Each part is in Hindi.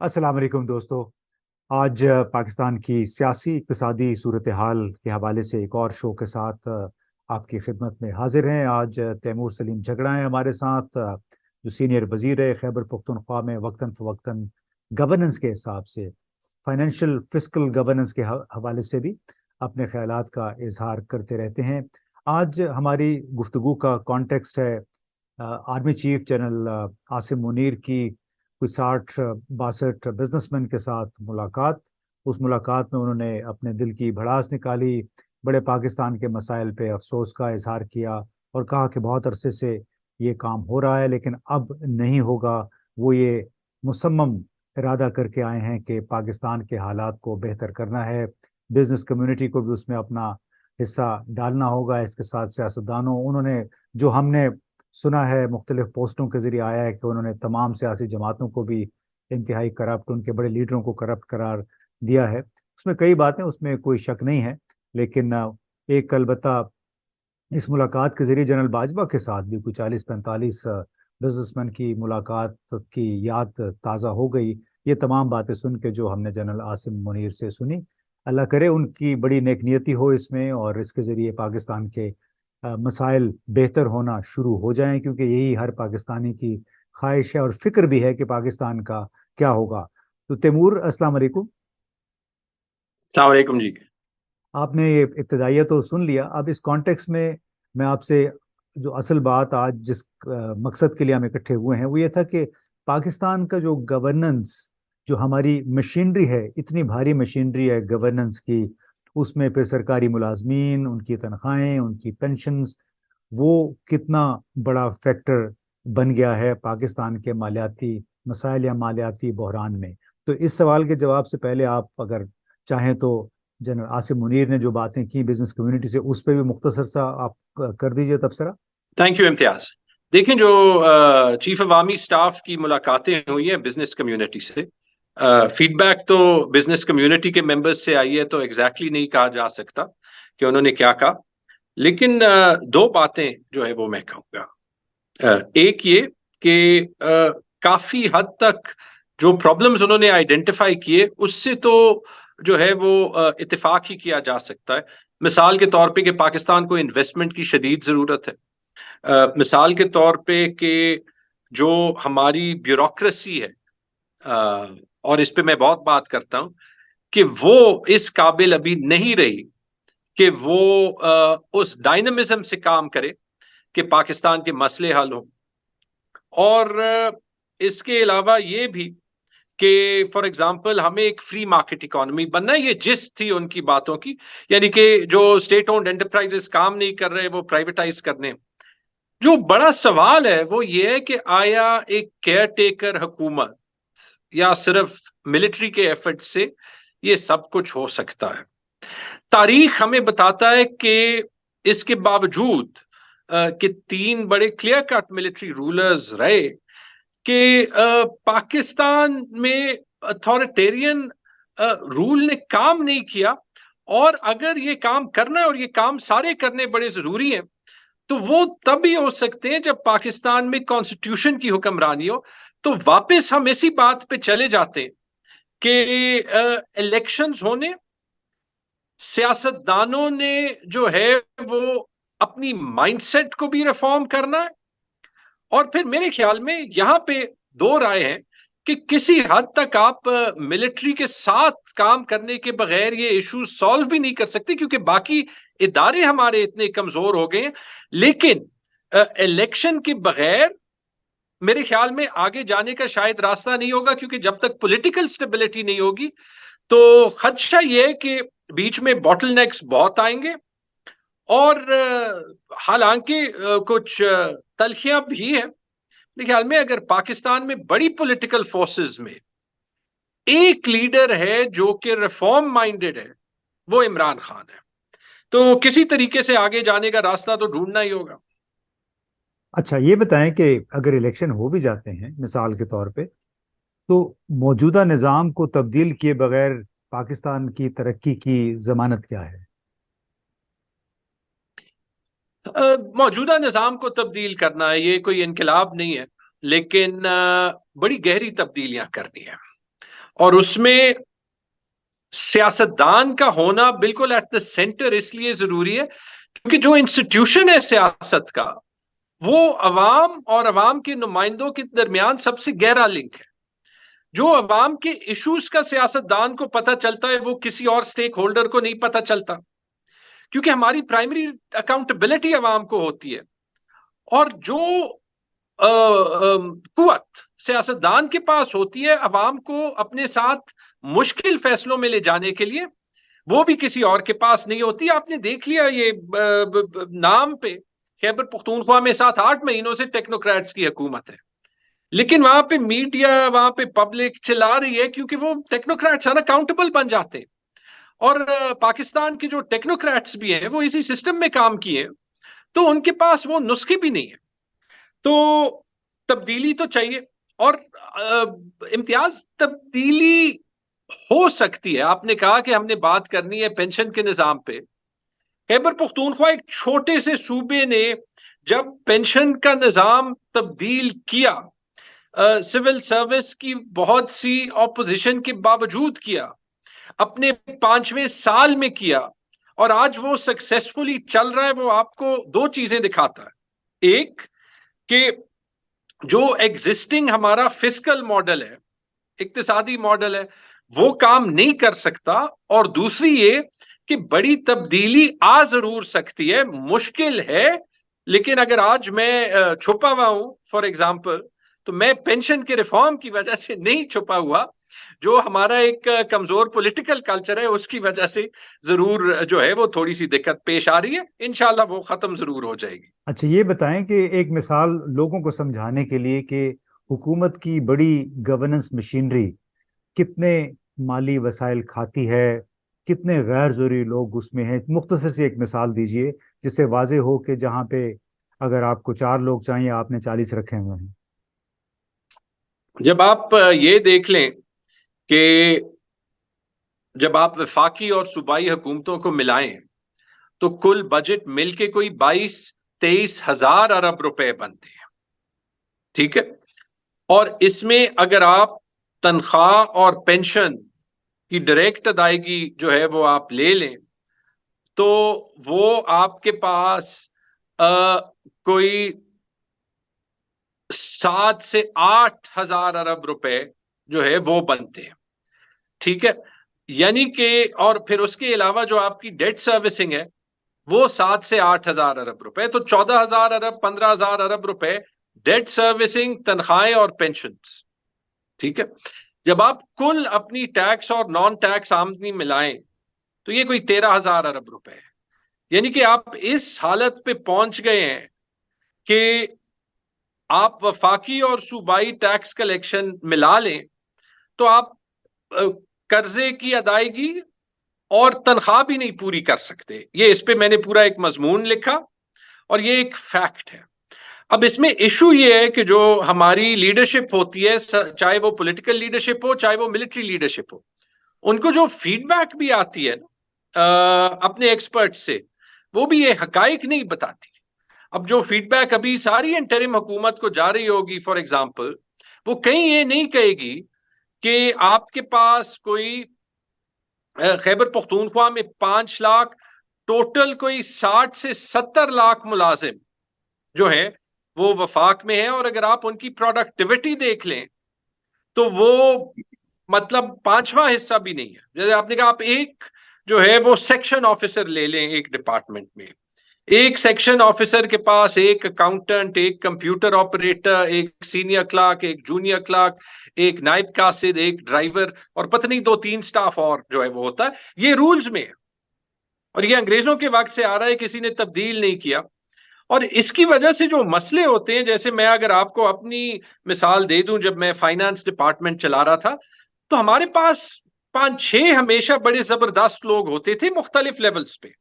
अस्सलाम वालेकुम दोस्तों। आज पाकिस्तान की सियासी इक्तिसादी सूरत हाल के हवाले से एक और शो के साथ आपकी खिदमत में हाजिर हैं। आज तैमूर सलीम झगड़ा हैं हमारे साथ, जो सीनियर वजीर है खैबर पख्तूनख्वा में, वक्तन फ़वक्तन गवर्नेंस के हिसाब से, फाइनेंशियल फिस्कल गवर्नेंस के हवाले से भी अपने ख्यालात का इजहार करते रहते हैं। आज हमारी गुफ्तगू का कॉन्टेक्स्ट है army chief general Asim Munir की कुछ 60-62 बिजनेसमैन के साथ मुलाकात। उस मुलाकात में उन्होंने अपने दिल की भड़ास निकाली, बड़े पाकिस्तान के मसाइल पे अफसोस का इजहार किया और कहा कि बहुत अरसे से ये काम हो रहा है लेकिन अब नहीं होगा। वो ये मुसम्मम इरादा करके आए हैं कि पाकिस्तान के हालात को बेहतर करना है, बिजनेस कम्युनिटी को भी उसमें अपना हिस्सा डालना होगा। इसके साथ सियासतदानों, उन्होंने जो हमने सुना है मुख्तलिफ पोस्टों के जरिए आया है कि उन्होंने तमाम सियासी जमातों को भी इंतहाई करप्ट, उनके बड़े लीडरों को करप्ट करार दिया है। उसमें कई बातें, उसमें कोई शक नहीं है, लेकिन एक अलबत्ता इस मुलाकात के जरिए जनरल बाजवा के साथ भी कुछ 40-45 बिजनेसमैन की मुलाकात की याद ताज़ा हो गई। ये तमाम बातें सुन के जो हमने जनरल आसिम मुनीर से सुनी, अल्लाह करे उनकी बड़ी नेकनियती हो इसमें और इसके ज़रिए पाकिस्तान के मसाइल बेहतर होना शुरू हो जाएं, क्योंकि यही हर पाकिस्तानी की ख्वाहिश है और फिक्र भी है कि पाकिस्तान का क्या होगा। तो तैमूर, अस्सलाम वालेकुम। अस्सलाम वालेकुम जी। आपने ये इब्तदाइया तो सुन लिया। अब इस कॉन्टेक्स्ट में मैं आपसे जो असल बात आज जिस मकसद के लिए हम इकट्ठे हुए हैं वो ये था कि पाकिस्तान का जो गवर्नेंस, जो हमारी मशीनरी है, इतनी भारी मशीनरी है गवर्नेंस की, उसमें फिर सरकारी मुलाजमीन, उनकी तनख्वाहें, उनकी पेंशन्स, वो कितना बड़ा फैक्टर बन गया है पाकिस्तान के मालियाती मसाइल या मालियाती बहरान में। तो इस सवाल के जवाब से पहले आप अगर चाहें तो जनरल आसिम मुनीर ने जो बातें की बिजनेस कम्युनिटी से, उस पर भी मुख्तसर सा आप कर दीजिए तबसरा। Thank you Imtiaz. देखें, जो चीफ अवामी स्टाफ की मुलाकातें हुई हैं बिजनेस कम्युनिटी से, फीडबैक तो बिजनेस कम्युनिटी के मेंबर्स से आई है, तो एग्जैक्टली नहीं कहा जा सकता कि उन्होंने क्या कहा। लेकिन दो बातें जो है वो मैं कहूँगा। एक ये कि काफी हद तक जो प्रॉब्लम्स उन्होंने आइडेंटिफाई किए उससे तो जो है वो इत्तेफाक ही किया जा सकता है। मिसाल के तौर पे कि पाकिस्तान को इन्वेस्टमेंट की शदीद जरूरत है। मिसाल के तौर पे कि जो हमारी ब्यूरोक्रेसी है, और इस पे मैं बहुत बात करता हूं कि वो इस काबिल अभी नहीं रही कि वो उस डायनामिज्म से काम करे कि पाकिस्तान के मसले हल हो। और इसके अलावा ये भी कि फॉर एग्जांपल हमें एक फ्री मार्केट इकोनॉमी बनना है, ये जिस थी उनकी बातों की, यानी कि जो स्टेट ओन्ड एंटरप्राइजेस काम नहीं कर रहे वो प्राइवेटाइज करने। जो बड़ा सवाल है वो ये है कि आया एक केयर टेकर हुकूमत या सिर्फ मिलिट्री के एफर्ट से ये सब कुछ हो सकता है। तारीख हमें बताता है कि इसके बावजूद कि तीन बड़े क्लियर कट मिलिट्री रूलर्स रहे, कि पाकिस्तान में अथॉरिटेरियन रूल ने काम नहीं किया। और अगर ये काम करना है और ये काम सारे करने बड़े जरूरी हैं, तो वो तभी हो सकते हैं जब पाकिस्तान में कॉन्स्टिट्यूशन की हुक्मरानी हो। तो वापस हम इसी बात पे चले जाते हैं कि इलेक्शंस होने, सियासतदानों ने जो है वो अपनी माइंडसेट को भी रिफॉर्म करना है। और फिर मेरे ख्याल में यहां पे दो राय हैं कि किसी हद तक आप मिलिट्री के साथ काम करने के बगैर ये इश्यूज सॉल्व भी नहीं कर सकते, क्योंकि बाकी इदारे हमारे इतने कमजोर हो गए हैं। लेकिन इलेक्शन के बगैर मेरे ख्याल में आगे जाने का शायद रास्ता नहीं होगा, क्योंकि जब तक पॉलिटिकल स्टेबिलिटी नहीं होगी तो खदशा ये है कि बीच में बॉटलनेक्स बहुत आएंगे। और हालांकि कुछ तलखियां भी हैं। मेरे ख्याल में अगर पाकिस्तान में बड़ी पॉलिटिकल फोर्सेस में एक लीडर है जो कि रिफॉर्म माइंडेड है, वो इमरान खान है, तो किसी तरीके से आगे जाने का रास्ता तो ढूंढना ही होगा। अच्छा, ये बताएं कि अगर इलेक्शन हो भी जाते हैं मिसाल के तौर पे, तो मौजूदा निज़ाम को तब्दील किए बगैर पाकिस्तान की तरक्की की जमानत क्या है? मौजूदा निजाम को तब्दील करना है, ये कोई इनकलाब नहीं है, लेकिन बड़ी गहरी तब्दीलियां करनी है। और उसमें सियासतदान का होना बिल्कुल एट द सेंटर इसलिए जरूरी है क्योंकि जो इंस्टीट्यूशन है सियासत का, वो अवाम और अवाम के नुमाइंदों के दरमियान सबसे गहरा लिंक है। जो अवाम के इश्यूज का सियासतदान को पता चलता है, वो किसी और स्टेक होल्डर को नहीं पता चलता, क्योंकि हमारी प्राइमरी अकाउंटेबिलिटी अवाम को होती है। और जो कुवत सियासतदान के पास होती है अवाम को अपने साथ मुश्किल फैसलों में ले जाने के लिए, वो भी किसी और के पास नहीं होती। आपने देख लिया ये नाम पे खैबर पख्तूनख्वा में 7-8 महीनों से टेक्नोक्रेट्स की हुकूमत है, लेकिन वहां पे मीडिया, वहां पे पब्लिक चिल्ला रही है क्योंकि वो टेक्नोक्रेट्स अकाउंटेबल बन जाते हैं। और पाकिस्तान के जो टेक्नोक्रेट्स भी हैं वो इसी सिस्टम में काम किए, तो उनके पास वो नुस्खे भी नहीं है। तो तब्दीली तो चाहिए, और इम्तियाज तब्दीली हो सकती है। आपने कहा कि हमने बात करनी है पेंशन के निजाम पे। खैबर पख्तूनख्वा एक छोटे से सूबे ने जब पेंशन का निजाम तब्दील किया, सिविल सर्विस की बहुत सी ऑपोजिशन के बावजूद किया, अपने 5वें साल में किया, और आज वो सक्सेसफुली चल रहा है, वो आपको दो चीजें दिखाता है। एक कि जो एग्जिस्टिंग हमारा फिस्कल मॉडल है, इक्तिसादी मॉडल है, वो काम नहीं कर सकता। और दूसरी ये कि बड़ी तब्दीली आ जरूर सकती है, मुश्किल है, लेकिन अगर आज मैं छुपा हुआ हूं फॉर एग्जाम्पल, तो मैं पेंशन के रिफॉर्म की वजह से नहीं छुपा हुआ। जो हमारा एक कमजोर पॉलिटिकल कल्चर है उसकी वजह से जरूर जो है वो थोड़ी सी दिक्कत पेश आ रही है, इंशाल्लाह वो खत्म जरूर हो जाएगी। अच्छा, ये बताएं कि एक मिसाल लोगों को समझाने के लिए कि हुकूमत की बड़ी गवर्नेंस मशीनरी कितने माली वसाइल खाती है, कितने गैर जरूरी लोग उसमें हैं, मुख्तसर सी एक मिसाल दीजिए जिससे वाज़ेह हो कि जहाँ पे अगर आपको 4 लोग चाहिए आपने 40 रखे हुए हैं। जब आप ये देख लें कि जब आप वफाकी और सूबाई हुकूमतों को मिलाएं तो कुल बजट मिलके कोई 22-23 हजार अरब रुपए बनते हैं, ठीक है। और इसमें अगर आप तनख्वाह और पेंशन की डायरेक्ट अदायगी जो है वो आप ले लें, तो वो आपके पास कोई 7 से 8 हजार अरब रुपए जो है वो बनते हैं, ठीक है। यानी कि और फिर उसके अलावा जो आपकी डेट सर्विसिंग है वो 7 से 8 हजार अरब रुपए, तो 14 हजार अरब, 15 हजार अरब रुपए डेट सर्विसिंग, तनख्वाहें और पेंशन, ठीक है। जब आप कुल अपनी टैक्स और नॉन टैक्स आमदनी मिलाएं तो ये कोई 13 हजार अरब रुपए है। यानी कि आप इस हालत पे पहुंच गए हैं कि आप वफाकी और सूबाई टैक्स कलेक्शन मिला लें तो आप कर्जे की अदायगी और तनख्वाह भी नहीं पूरी कर सकते। ये इस पे मैंने पूरा एक मजमून लिखा और ये एक फैक्ट है। अब इसमें इशू ये है कि जो हमारी लीडरशिप होती है, चाहे वो पॉलिटिकल लीडरशिप हो चाहे वो मिलिट्री लीडरशिप हो, उनको जो फीडबैक भी आती है अपने एक्सपर्ट से, वो भी ये हकाइक नहीं बताती। अब जो फीडबैक अभी सारी इंटरिम हुकूमत को जा रही होगी फॉर एग्जाम्पल, वो कहीं ये नहीं कहेगी कि आपके पास कोई खैबर पख्तूनख्वा में 5 लाख, टोटल कोई 60 से 70 लाख मुलाजिम जो है वो वफाक में है, और अगर आप उनकी प्रोडक्टिविटी देख लें तो वो मतलब 5वां हिस्सा भी नहीं है। जैसे आपने कहा, आप एक जो है वो सेक्शन ऑफिसर ले लें एक डिपार्टमेंट में, एक सेक्शन ऑफिसर के पास एक अकाउंटेंट, एक कंप्यूटर ऑपरेटर, एक सीनियर क्लार्क, एक जूनियर क्लार्क, एक नायब कासिद, एक ड्राइवर, और पता नहीं 2-3 स्टाफ और जो है वो होता है। ये रूल्स में है और ये अंग्रेजों के वक्त से आ रहा है, किसी ने तब्दील नहीं किया। और इसकी वजह से जो मसले होते हैं, जैसे मैं अगर आपको अपनी मिसाल दे दूं, जब मैं फाइनेंस डिपार्टमेंट चला रहा था तो हमारे पास 5-6 हमेशा बड़े जबरदस्त लोग होते थे मुख्तलिफ लेवल्स पे,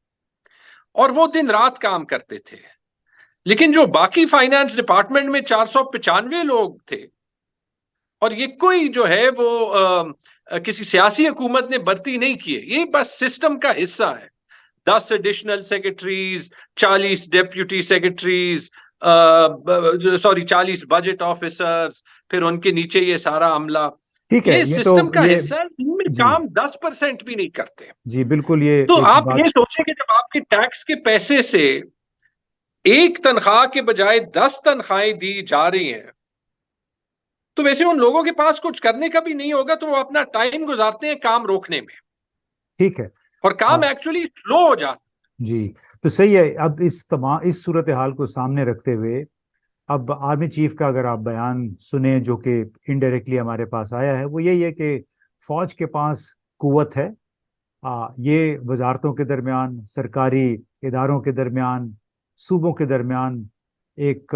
और वो दिन रात काम करते थे। लेकिन जो बाकी फाइनेंस डिपार्टमेंट में 495 लोग थे, और ये कोई जो है वो किसी सियासी हुकूमत ने भर्ती नहीं किए, ये बस सिस्टम का हिस्सा है। 10 additional secretaries, 40 deputy secretaries, sorry 40 budget officers, फिर उनके नीचे ये सारा अमला। ठीक है, ये ये तो सिस्टम का ये हिस्सा में जी काम 10% भी नहीं करते। जी बिल्कुल, ये तो एक आप बात। ये सोचें कि जब आपके टैक्स के पैसे से एक तनख्वाह के बजाय 10 तनख्वाहें दी जा रही हैं, तो वैसे उन लोगों के पास कुछ करने का भी नहीं होगा, तो वो अपना टाइम गुजारते हैं काम रोकने में, ठीक है। और काम अब एक्चुअली स्लो हो जाता जी, तो सही है। अब इस सूरत हाल को सामने रखते हुए, अब आर्मी चीफ का अगर आप बयान सुने जो कि इनडायरेक्टली हमारे पास आया है, वो यही है कि फौज के पास कुव्वत है। ये वजारतों के दरमियान, सरकारी इदारों के दरमियान, सूबों के दरमियान एक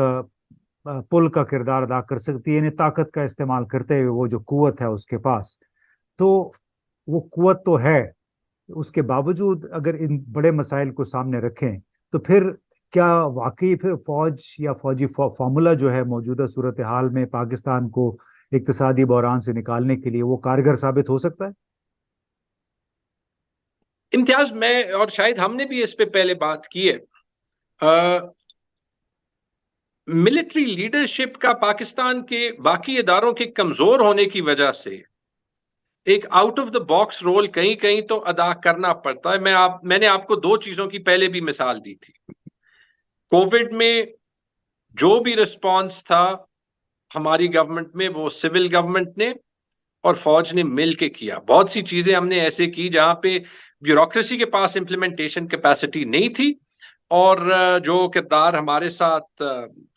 पुल का किरदार अदा कर सकती है, यानी ताकत का इस्तेमाल करते हुए वो जो कुव्वत है उसके पास। तो वो कुव्वत तो है, उसके बावजूद अगर इन बड़े मसाइल को सामने रखें, तो फिर क्या वाकई फिर फौज या फौजी फार्मूला जो है मौजूदा सूरत हाल में पाकिस्तान को इक्तसादी बहरान से निकालने के लिए वो कारगर साबित हो सकता है? है। इम्तियाज, मैं और शायद हमने भी इस पे पहले बात की है, मिलिट्री लीडरशिप का पाकिस्तान के बाकी इदारों के कमजोर होने की वजह से एक out of the box role कहीं कहीं तो अदा करना पड़ता है। मैंने आपको दो चीजों की पहले भी मिसाल दी थी। कोविड में जो भी रिस्पांस था हमारी गवर्नमेंट में, वो सिविल गवर्नमेंट ने और फौज ने मिल के किया। बहुत सी चीजें हमने ऐसे की जहां पे ब्यूरोक्रेसी के पास इंप्लीमेंटेशन कैपेसिटी नहीं थी, और जो किरदार हमारे साथ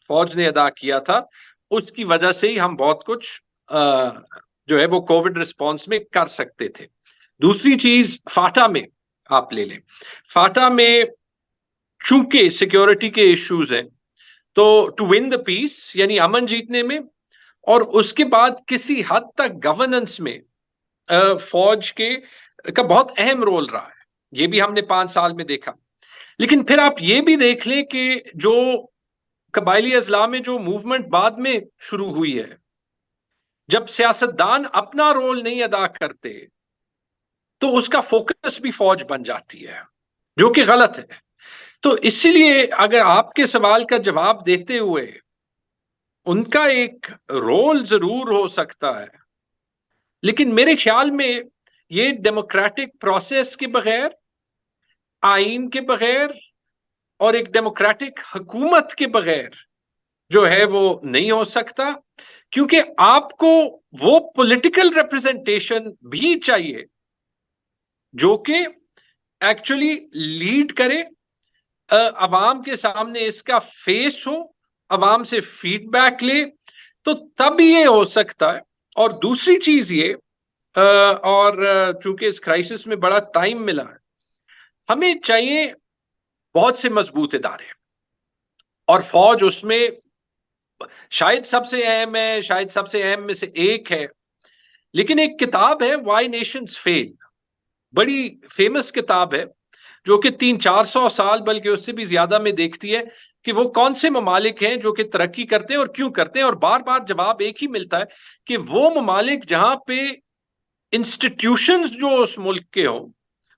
फौज ने अदा किया था, उसकी वजह से ही हम बहुत कुछ जो है वो कोविड रिस्पांस में कर सकते थे। दूसरी चीज, फाटा में आप ले लें। फाटा में चूंकि सिक्योरिटी के इश्यूज हैं, तो टू विन द पीस यानी अमन जीतने में, और उसके बाद किसी हद तक गवर्नेंस में फौज के का बहुत अहम रोल रहा है। ये भी हमने 5 साल में देखा। लेकिन फिर आप ये भी देख लें कि जो कबायली अजला में जो मूवमेंट बाद में शुरू हुई है, जब सियासतदान अपना रोल नहीं अदा करते, तो उसका फोकस भी फौज बन जाती है, जो कि गलत है। तो इसलिए अगर आपके सवाल का जवाब देते हुए, उनका एक रोल जरूर हो सकता है, लेकिन मेरे ख्याल में ये डेमोक्रेटिक प्रोसेस के बगैर, आइन के बगैर, और एक डेमोक्रेटिक हुकूमत के बगैर जो है वो नहीं हो सकता। क्योंकि आपको वो पॉलिटिकल रिप्रेजेंटेशन भी चाहिए जो कि एक्चुअली लीड करे, अवाम के सामने इसका फेस हो, अवाम से फीडबैक ले, तो तब ये हो सकता है। और दूसरी चीज ये, और चूंकि इस क्राइसिस में बड़ा टाइम मिला है, हमें चाहिए बहुत से मजबूत इदारे, और फौज उसमें शायद सबसे अहम है, शायद सबसे अहम में से एक है। लेकिन एक किताब है, वाई नेशंस फेल, बड़ी फेमस किताब है, जो कि 300-400 साल बल्कि उससे भी ज्यादा में देखती है कि वो कौन से ममालिक हैं जो कि तरक्की करते हैं और क्यों करते हैं। और बार बार जवाब एक ही मिलता है कि वो ममालिक जहां पे इंस्टीट्यूशंस जो उस मुल्क के हों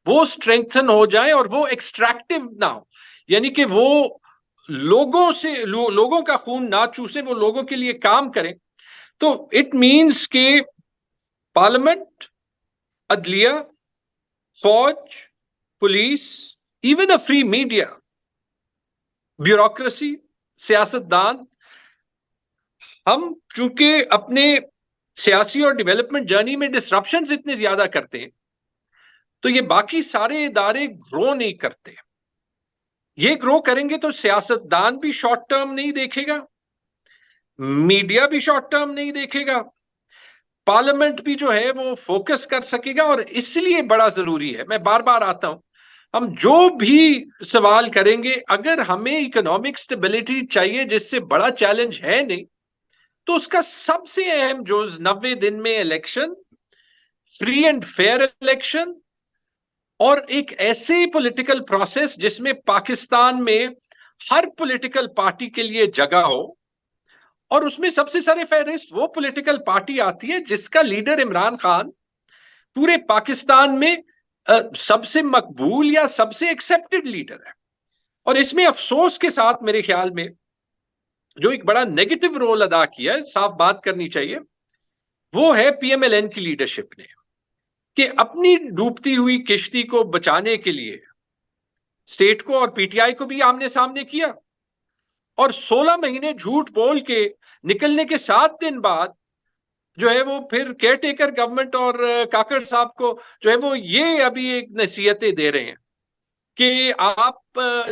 वो स्ट्रेंथन हो जाए और वो एक्सट्रैक्टिव ना हो, यानी कि वो लोगों का खून ना चूसे, वो लोगों के लिए काम करें। तो इट मींस के पार्लियामेंट, अदलिया, फौज, police, even a free media, bureaucracy, सियासतदान, हम चूंकि अपने सियासी और डेवलपमेंट जर्नी में डिसरप्शंस इतने ज्यादा करते हैं, तो ये बाकी सारे इदारे ग्रो नहीं करते। ये ग्रो करेंगे तो सियासतदान भी शॉर्ट टर्म नहीं देखेगा, मीडिया भी शॉर्ट टर्म नहीं देखेगा, पार्लियामेंट भी जो है वो फोकस कर सकेगा। और इसलिए बड़ा जरूरी है, मैं बार बार आता हूं, हम जो भी सवाल करेंगे, अगर हमें इकोनॉमिक स्टेबिलिटी चाहिए जिससे बड़ा चैलेंज है नहीं, तो उसका सबसे अहम जो 90 दिन में election, free and fair election, और एक ऐसे पॉलिटिकल प्रोसेस जिसमें पाकिस्तान में हर पॉलिटिकल पार्टी के लिए जगह हो, और उसमें सबसे सारे फहरिस्त वो पॉलिटिकल पार्टी आती है जिसका लीडर इमरान खान पूरे पाकिस्तान में सबसे मकबूल या सबसे एक्सेप्टेड लीडर है। और इसमें अफसोस के साथ मेरे ख्याल में जो एक बड़ा नेगेटिव रोल अदा किया है, साफ बात करनी चाहिए, वो है पीएमएलएन की लीडरशिप ने, कि अपनी डूबती हुई किश्ती को बचाने के लिए स्टेट को और पीटीआई को भी आमने सामने किया, और 16 महीने झूठ बोल के निकलने के 7 दिन बाद जो है वो फिर केयर टेकर गवर्नमेंट और काकड़ साहब को जो है वो ये अभी एक नसीहतें दे रहे हैं कि आप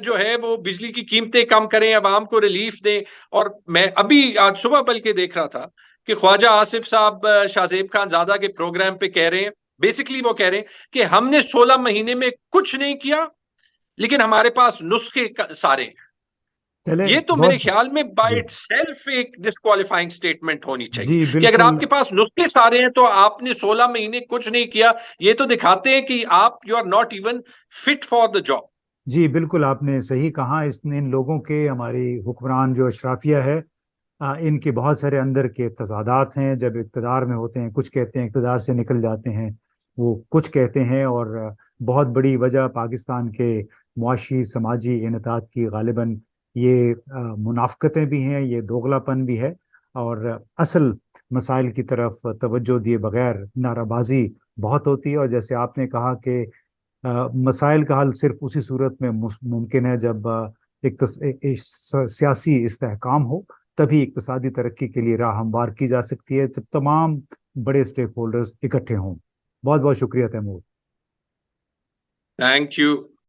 जो है वो बिजली की कीमतें कम करें, आवाम को रिलीफ दें। और मैं अभी आज सुबह बल्कि देख रहा था कि ख्वाजा आसिफ साहब शाहजेब खान ज़ादा के प्रोग्राम पे कह रहे हैं, बेसिकली वो कह रहे हैं कि हमने 16 महीने में कुछ नहीं किया, लेकिन हमारे पास नुस्खे सारे हैं। चले ये तो मेरे बहुत। ख्याल में बाय जी इटसेल्फ एक डिस्क्वालिफाइंग स्टेटमेंट होनी चाहिए, जी कि अगर बिल्कुल। आपके पास नुस्खे सारे हैं तो आपने 16 महीने कुछ नहीं किया, ये तो दिखाते हैं कि आप you are not even fit for the job. जी बिल्कुल, आपने सही कहा। इन लोगों के, हमारी हुक्मरान जो अशराफिया है, इनके बहुत सारे अंदर के तजादात हैं। जब इक़्तिदार में होते हैं कुछ कहते हैं, इक़्तिदार से निकल जाते हैं वो कुछ कहते हैं। और बहुत बड़ी वजह पाकिस्तान के मुआशी समाजी इनतात की गालिबन ये मुनाफ़क़तें भी हैं, ये दोगलापन भी है। और असल मसाइल की तरफ तवज्जो दिए बगैर नाराबाजी बहुत होती है। और जैसे आपने कहा कि मसाइल का हल सिर्फ उसी सूरत में मुमकिन है जब सियासी इस्तेहकाम हो, तभी इक्तसादी तरक्की के लिए राह हमवार की जा सकती है, जब तमाम बड़े स्टेक होल्डर्स इकट्ठे हों। बहुत बहुत शुक्रिया तैमूर। Thank you.